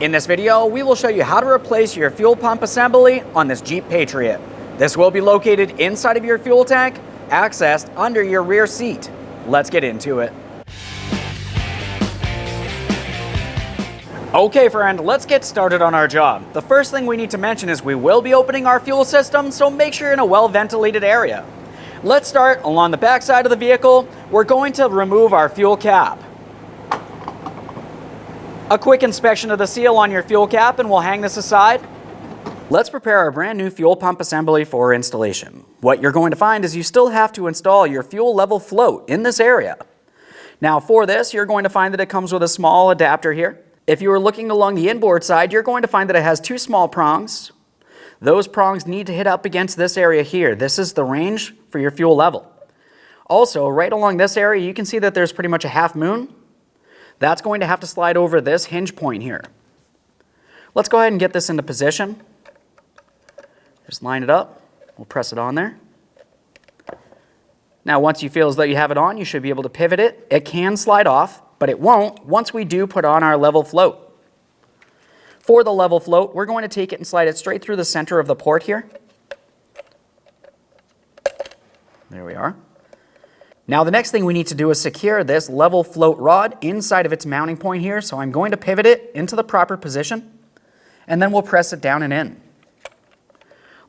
In this video, we will show you how to replace your fuel pump assembly on this Jeep Patriot. This will be located inside of your fuel tank, accessed under your rear seat. Let's get into it. Okay friend, let's get started on our job. The first thing we need to mention is we will be opening our fuel system, so make sure you're in a well-ventilated area. Let's start along the back side of the vehicle. We're going to remove our fuel cap. A quick inspection of the seal on your fuel cap and we'll hang this aside. Let's prepare our brand new fuel pump assembly for installation. What you're going to find is you still have to install your fuel level float in this area. Now for this, you're going to find that it comes with a small adapter here. If you are looking along the inboard side, you're going to find that it has two small prongs. Those prongs need to hit up against this area here. This is the range for your fuel level. Also, right along this area, you can see that there's pretty much a half moon. That's going to have to slide over this hinge point here. Let's go ahead and get this into position. Just line it up. We'll press it on there. Now, once you feel as though you have it on, you should be able to pivot it. It can slide off, but it won't once we do put on our level float. For the level float, we're going to take it and slide it straight through the center of the port here. There we are. Now the next thing we need to do is secure this level float rod inside of its mounting point here. So I'm going to pivot it into the proper position and then we'll press it down and in.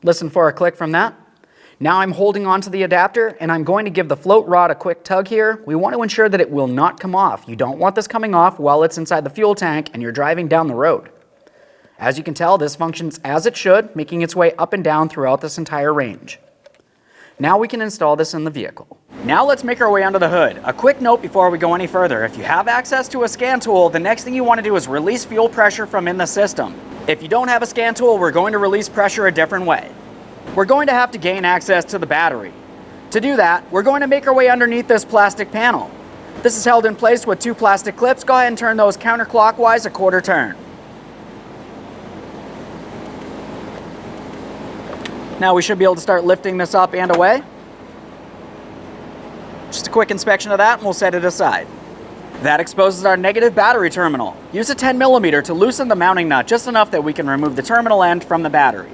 Listen for a click from that. Now I'm holding onto the adapter and I'm going to give the float rod a quick tug here. We want to ensure that it will not come off. You don't want this coming off while it's inside the fuel tank and you're driving down the road. As you can tell, this functions as it should, making its way up and down throughout this entire range. Now we can install this in the vehicle. Now let's make our way under the hood. A quick note before we go any further. If you have access to a scan tool, the next thing you want to do is release fuel pressure from in the system. If you don't have a scan tool, we're going to release pressure a different way. We're going to have to gain access to the battery. To do that, we're going to make our way underneath this plastic panel. This is held in place with two plastic clips. Go ahead and turn those counterclockwise a quarter turn. Now we should be able to start lifting this up and away. Just a quick inspection of that and we'll set it aside. That exposes our negative battery terminal. Use a 10mm to loosen the mounting nut just enough that we can remove the terminal end from the battery.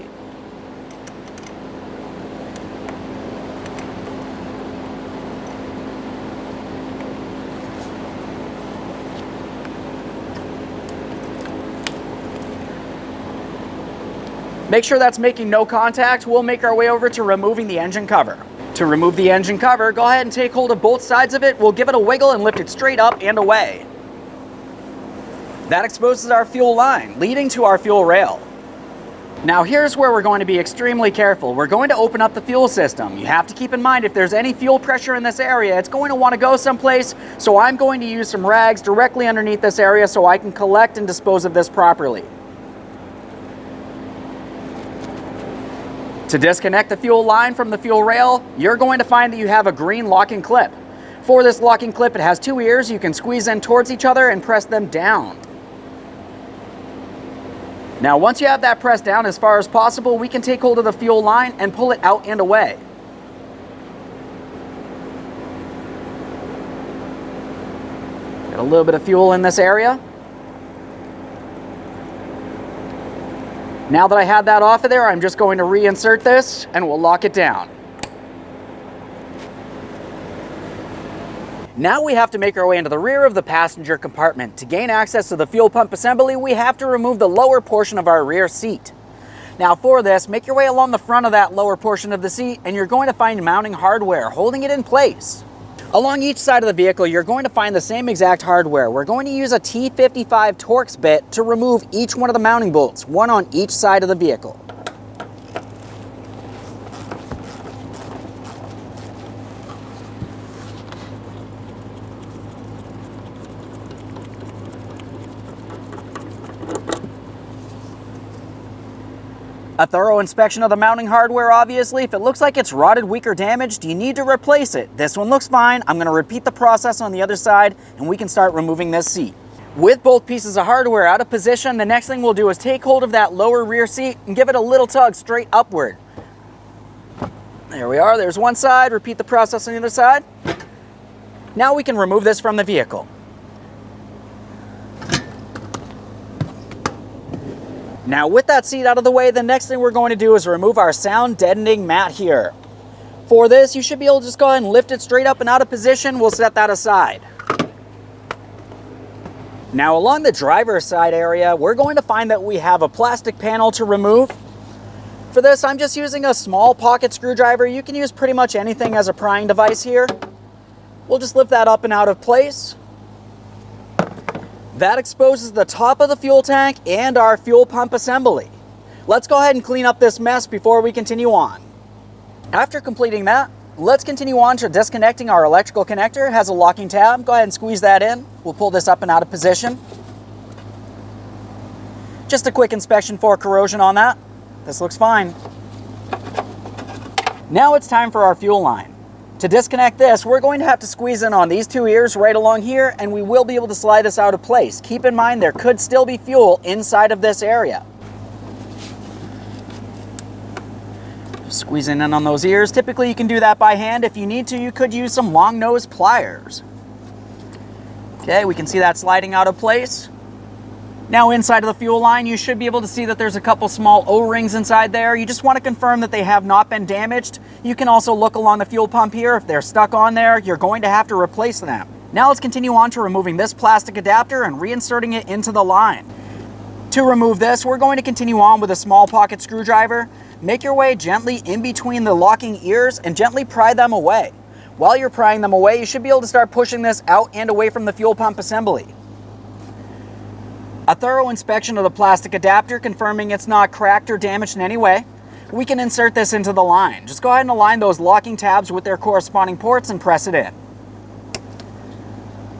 Make sure that's making no contact. We'll make our way over to removing the engine cover. To remove the engine cover, go ahead and take hold of both sides of it. We'll give it a wiggle and lift it straight up and away. That exposes our fuel line, leading to our fuel rail. Now here's where we're going to be extremely careful. We're going to open up the fuel system. You have to keep in mind if there's any fuel pressure in this area, it's going to want to go someplace. So I'm going to use some rags directly underneath this area so I can collect and dispose of this properly. To disconnect the fuel line from the fuel rail, you're going to find that you have a green locking clip. For this locking clip, it has two ears. You can squeeze in towards each other and press them down. Now, once you have that pressed down as far as possible, we can take hold of the fuel line and pull it out and away. Got a little bit of fuel in this area. Now that I have that off of there, I'm just going to reinsert this and we'll lock it down. Now we have to make our way into the rear of the passenger compartment. To gain access to the fuel pump assembly, we have to remove the lower portion of our rear seat. Now for this, make your way along the front of that lower portion of the seat and you're going to find mounting hardware holding it in place. Along each side of the vehicle, you're going to find the same exact hardware. We're going to use a T55 Torx bit to remove each one of the mounting bolts, one on each side of the vehicle. A thorough inspection of the mounting hardware, obviously. If it looks like it's rotted, weak, or damaged, you need to replace it. This one looks fine. I'm going to repeat the process on the other side, and we can start removing this seat. With both pieces of hardware out of position, the next thing we'll do is take hold of that lower rear seat and give it a little tug straight upward. There we are. There's one side. Repeat the process on the other side. Now we can remove this from the vehicle. Now with that seat out of the way, the next thing we're going to do is remove our sound deadening mat here. For this, you should be able to just go ahead and lift it straight up and out of position. We'll set that aside. Now along the driver's side area, we're going to find that we have a plastic panel to remove. For this, I'm just using a small pocket screwdriver. You can use pretty much anything as a prying device here. We'll just lift that up and out of place. That exposes the top of the fuel tank and our fuel pump assembly. Let's go ahead and clean up this mess before we continue on. After completing that, let's continue on to disconnecting our electrical connector. It has a locking tab. Go ahead and squeeze that in. We'll pull this up and out of position. Just a quick inspection for corrosion on that. This looks fine. Now it's time for our fuel line. To disconnect this, we're going to have to squeeze in on these two ears right along here, and we will be able to slide this out of place. Keep in mind there could still be fuel inside of this area. Squeezing in on those ears. Typically you can do that by hand. If you need to, you could use some long nose pliers. Okay, we can see that sliding out of place. Now inside of the fuel line, you should be able to see that there's a couple small O-rings inside there. You just want to confirm that they have not been damaged. You can also look along the fuel pump here. If they're stuck on there, you're going to have to replace them. Now let's continue on to removing this plastic adapter and reinserting it into the line. To remove this, we're going to continue on with a small pocket screwdriver. Make your way gently in between the locking ears and gently pry them away. While you're prying them away, you should be able to start pushing this out and away from the fuel pump assembly. A thorough inspection of the plastic adapter, confirming it's not cracked or damaged in any way. We can insert this into the line. Just go ahead and align those locking tabs with their corresponding ports and press it in.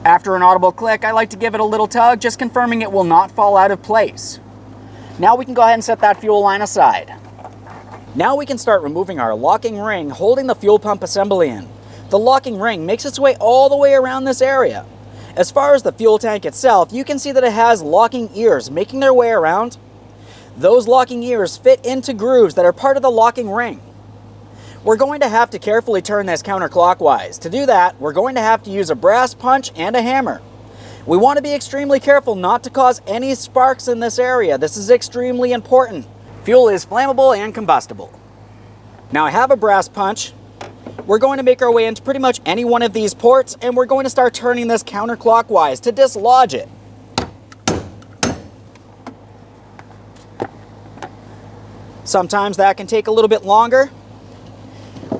After an audible click, I like to give it a little tug, just confirming it will not fall out of place. Now we can go ahead and set that fuel line aside. Now we can start removing our locking ring holding the fuel pump assembly in. The locking ring makes its way all the way around this area. As far as the fuel tank itself, you can see that it has locking ears making their way around. Those locking ears fit into grooves that are part of the locking ring. We're going to have to carefully turn this counterclockwise. To do that, we're going to have to use a brass punch and a hammer. We want to be extremely careful not to cause any sparks in this area. This is extremely important. Fuel is flammable and combustible. Now I have a brass punch. We're going to make our way into pretty much any one of these ports, and we're going to start turning this counterclockwise to dislodge it. Sometimes that can take a little bit longer.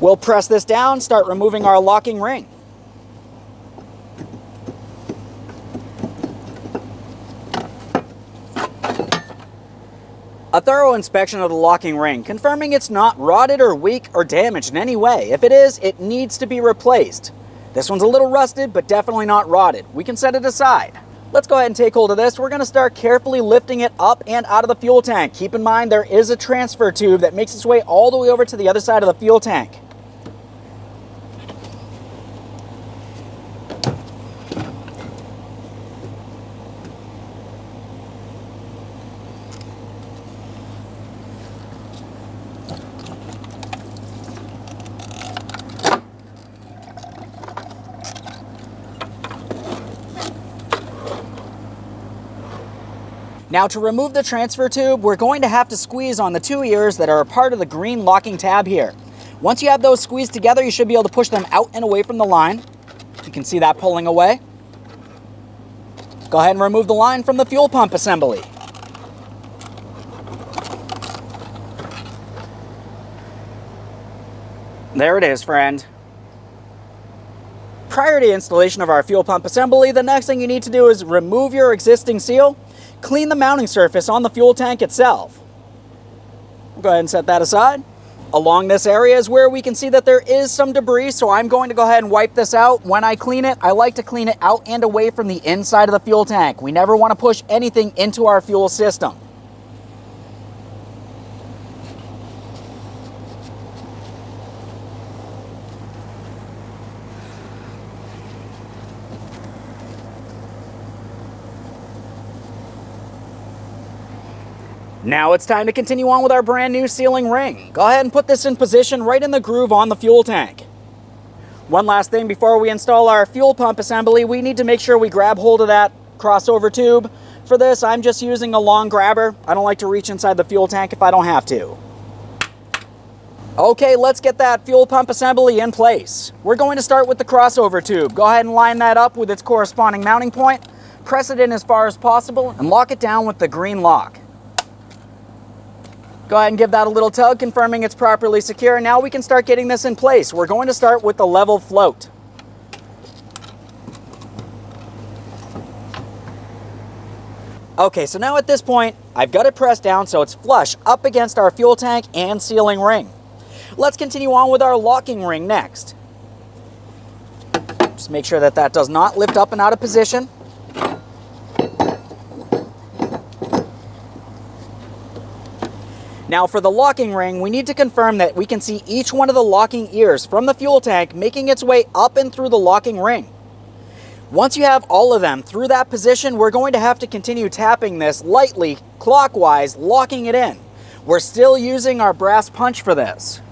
We'll press this down, start removing our locking ring. A thorough inspection of the locking ring, confirming it's not rotted or weak or damaged in any way. If it is, it needs to be replaced. This one's a little rusted, but definitely not rotted. We can set it aside. Let's go ahead and take hold of this. We're going to start carefully lifting it up and out of the fuel tank. Keep in mind there is a transfer tube that makes its way all the way over to the other side of the fuel tank. Now to remove the transfer tube, we're going to have to squeeze on the two ears that are a part of the green locking tab here. Once you have those squeezed together, you should be able to push them out and away from the line. You can see that pulling away. Go ahead and remove the line from the fuel pump assembly. There it is, friend. Prior to installation of our fuel pump assembly, the next thing you need to do is remove your existing seal. Clean the mounting surface on the fuel tank itself. We'll go ahead and set that aside. Along this area is where we can see that there is some debris, so I'm going to go ahead and wipe this out. When I clean it, I like to clean it out and away from the inside of the fuel tank. We never want to push anything into our fuel system. Now it's time to continue on with our brand new sealing ring. Go ahead and put this in position right in the groove on the fuel tank. One last thing before we install our fuel pump assembly, we need to make sure we grab hold of that crossover tube. For this, I'm just using a long grabber. I don't like to reach inside the fuel tank if I don't have to. Okay, let's get that fuel pump assembly in place. We're going to start with the crossover tube. Go ahead and line that up with its corresponding mounting point. Press it in as far as possible and lock it down with the green lock. Go ahead and give that a little tug, confirming it's properly secure. Now we can start getting this in place. We're going to start with the level float. Okay, so now at this point, I've got it pressed down so it's flush up against our fuel tank and sealing ring. Let's continue on with our locking ring next. Just make sure that that does not lift up and out of position. Now for the locking ring, we need to confirm that we can see each one of the locking ears from the fuel tank making its way up and through the locking ring. Once you have all of them through that position, we're going to have to continue tapping this lightly, clockwise, locking it in. We're still using our brass punch for this.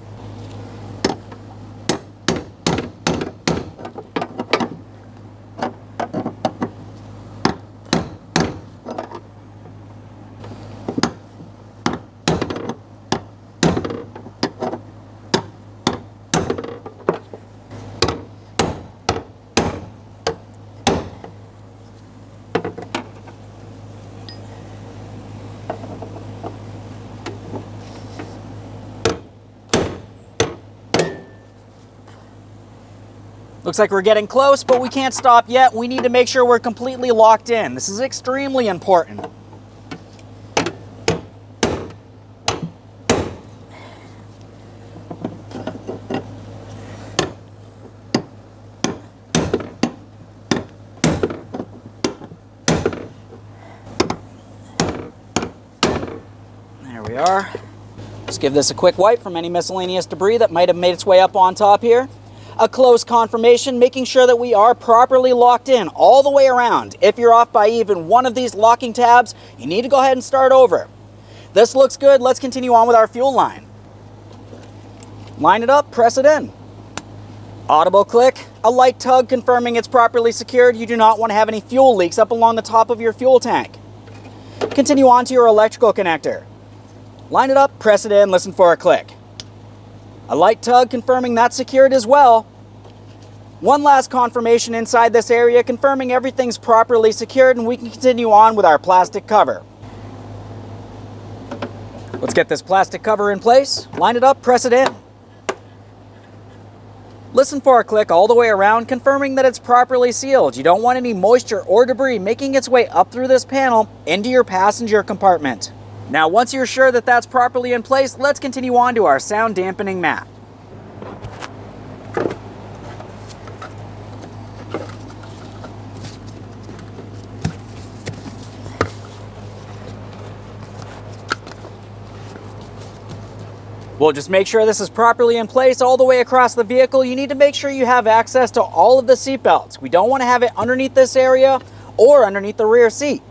Looks like we're getting close, but we can't stop yet. We need to make sure we're completely locked in. This is extremely important. There we are. Just give this a quick wipe from any miscellaneous debris that might have made its way up on top here. A close confirmation, making sure that we are properly locked in all the way around. If you're off by even one of these locking tabs, you need to go ahead and start over. This looks good. Let's continue on with our fuel line. Line it up, press it in. Audible click, a light tug confirming it's properly secured. You do not want to have any fuel leaks up along the top of your fuel tank. Continue on to your electrical connector. Line it up, press it in, listen for a click. A light tug confirming that's secured as well. One last confirmation inside this area, confirming everything's properly secured, and we can continue on with our plastic cover. Let's get this plastic cover in place. Line it up, press it in. Listen for a click all the way around, confirming that it's properly sealed. You don't want any moisture or debris making its way up through this panel into your passenger compartment. Now, once you're sure that that's properly in place, let's continue on to our sound dampening mat. We'll just make sure this is properly in place all the way across the vehicle. You need to make sure you have access to all of the seat belts. We don't want to have it underneath this area or underneath the rear seat.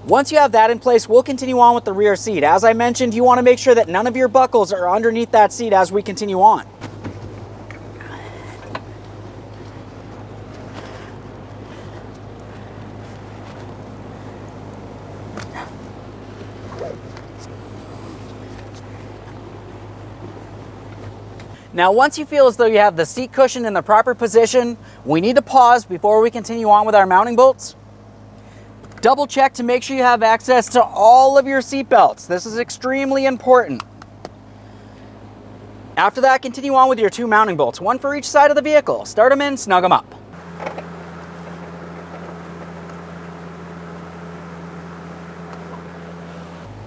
Once you have that in place, we'll continue on with the rear seat. As I mentioned, you want to make sure that none of your buckles are underneath that seat as we continue on. Now, once you feel as though you have the seat cushion in the proper position, we need to pause before we continue on with our mounting bolts. Double check to make sure you have access to all of your seat belts. This is extremely important. After that, continue on with your two mounting bolts, one for each side of the vehicle. Start them in, snug them up.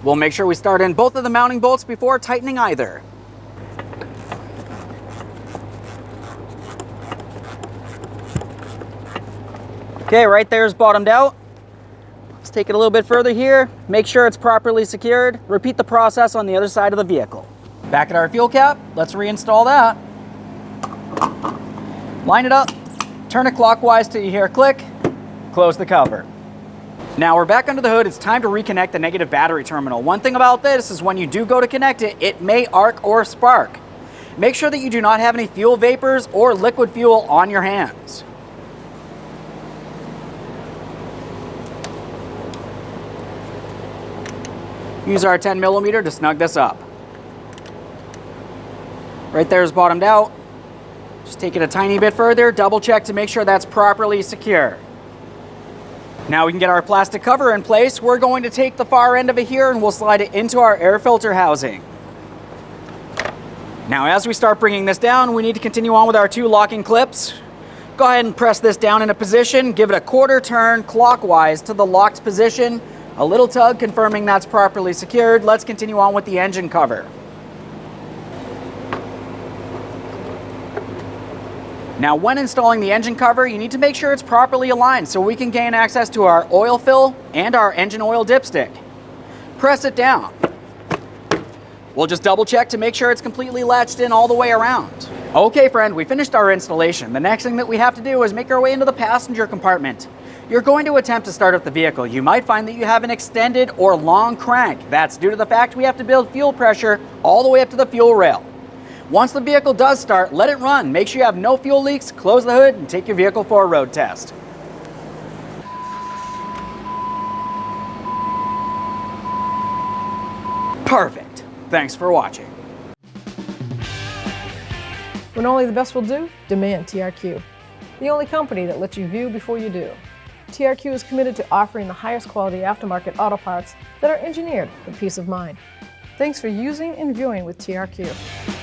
We'll make sure we start in both of the mounting bolts before tightening either. Okay, right there is bottomed out. Let's take it a little bit further here. Make sure it's properly secured. Repeat the process on the other side of the vehicle. Back at our fuel cap, let's reinstall that. Line it up, turn it clockwise till you hear a click, close the cover. Now we're back under the hood. It's time to reconnect the negative battery terminal. One thing about this is when you do go to connect it, it may arc or spark. Make sure that you do not have any fuel vapors or liquid fuel on your hands. Use our 10mm to snug this up. Right there is bottomed out. Just take it a tiny bit further, double check to make sure that's properly secure. Now we can get our plastic cover in place. We're going to take the far end of it here and we'll slide it into our air filter housing. Now as we start bringing this down, we need to continue on with our 2 locking clips. Go ahead and press this down into position, give it a quarter turn clockwise to the locked position. A little tug confirming that's properly secured. Let's continue on with the engine cover. Now when installing the engine cover, you need to make sure it's properly aligned so we can gain access to our oil fill and our engine oil dipstick. Press it down. We'll just double check to make sure it's completely latched in all the way around. Okay friend, we finished our installation. The next thing that we have to do is make our way into the passenger compartment. You're going to attempt to start up the vehicle. You might find that you have an extended or long crank. That's due to the fact we have to build fuel pressure all the way up to the fuel rail. Once the vehicle does start, let it run. Make sure you have no fuel leaks, close the hood, and take your vehicle for a road test. Perfect. Thanks for watching. When only the best will do, demand TRQ. The only company that lets you view before you do. TRQ is committed to offering the highest quality aftermarket auto parts that are engineered for peace of mind. Thanks for using and viewing with TRQ.